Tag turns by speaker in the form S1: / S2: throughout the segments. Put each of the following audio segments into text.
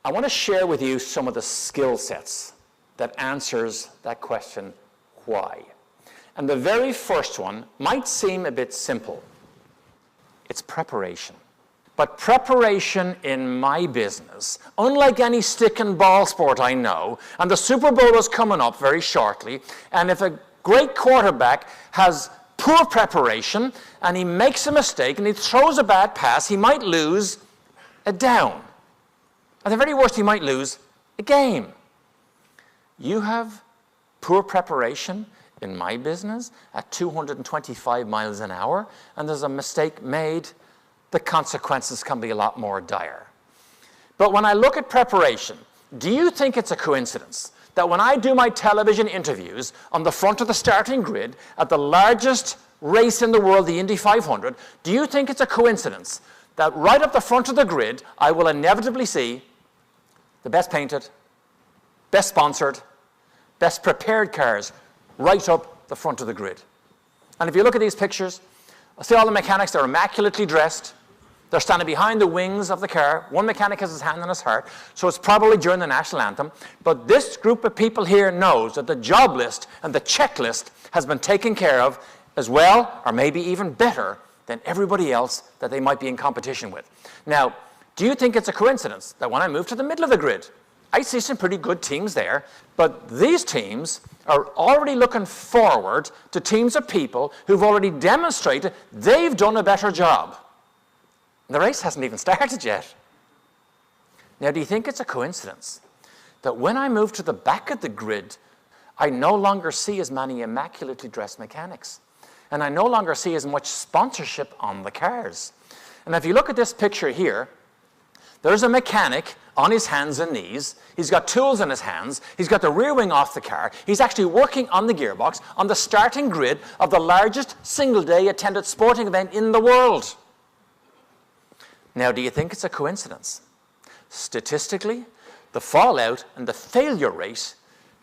S1: I want to share with you some of the skill sets that answers that question, why? And the very first one might seem a bit simple. It's preparation. But preparation in my business, unlike any stick and ball sport I know, and the Super Bowl is coming up very shortly, and if a great quarterback has poor preparation and he makes a mistake and he throws a bad pass, he might lose a down. At the very worst, he might lose a game. You have poor preparation in my business at 225 miles an hour, and there's a mistake made, the consequences can be a lot more dire. But when I look at preparation, do you think it's a coincidence that when I do my television interviews on the front of the starting grid at the largest race in the world, the Indy 500, do you think it's a coincidence that right up the front of the grid, I will inevitably see the best painted, best sponsored, best prepared cars right up the front of the grid? And if you look at these pictures, see all the mechanics, they're immaculately dressed. They're standing behind the wings of the car. One mechanic has his hand on his heart, so it's probably during the national anthem. But this group of people here knows that the job list and the checklist has been taken care of as well, or maybe even better, than everybody else that they might be in competition with. Now, do you think it's a coincidence that when I move to the middle of the grid, I see some pretty good teams there, but these teams are already looking forward to teams of people who've already demonstrated they've done a better job? The race hasn't even started yet. Now, do you think it's a coincidence that when I move to the back of the grid, I no longer see as many immaculately dressed mechanics, and I no longer see as much sponsorship on the cars? And if you look at this picture here, there's a mechanic on his hands and knees. He's got tools in his hands. He's got the rear wing off the car. He's actually working on the gearbox on the starting grid of the largest single-day attended sporting event in the world. Now, do you think it's a coincidence? Statistically, the fallout and the failure rate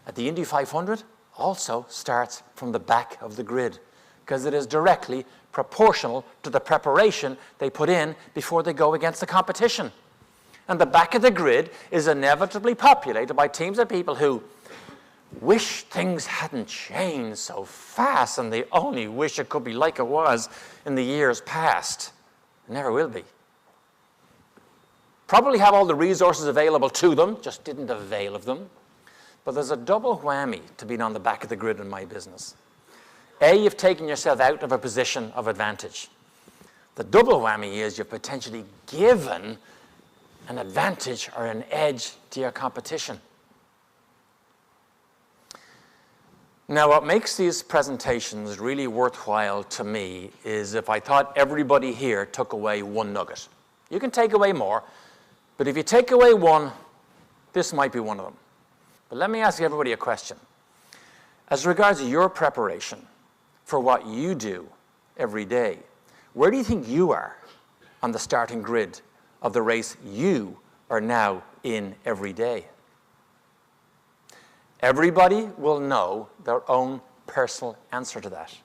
S1: at the Indy 500 also starts from the back of the grid, because it is directly proportional to the preparation they put in before they go against the competition. And the back of the grid is inevitably populated by teams of people who wish things hadn't changed so fast, and they only wish it could be like it was in the years past. It never will be. Probably have all the resources available to them, just didn't avail of them. But there's a double whammy to being on the back of the grid in my business. A, you've taken yourself out of a position of advantage. The double whammy is you've potentially given an advantage or an edge to your competition. Now, what makes these presentations really worthwhile to me is if I thought everybody here took away one nugget. You can take away more, but if you take away one, this might be one of them. But let me ask everybody a question. As regards your preparation for what you do every day, where do you think you are on the starting grid of the race you are now in every day? Everybody will know their own personal answer to that.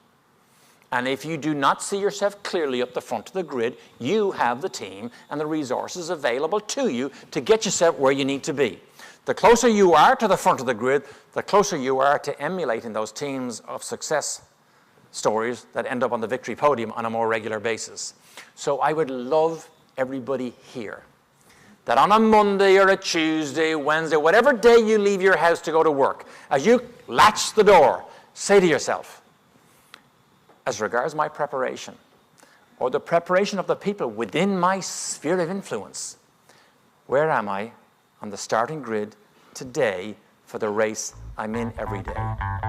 S1: And if you do not see yourself clearly up the front of the grid, you have the team and the resources available to you to get yourself where you need to be. The closer you are to the front of the grid, the closer you are to emulating those teams of success stories that end up on the victory podium on a more regular basis. So I would love everybody here that on a Monday or a Tuesday, Wednesday, whatever day you leave your house to go to work, as you latch the door, say to yourself, as regards my preparation, or the preparation of the people within my sphere of influence, where am I on the starting grid today for the race I'm in every day?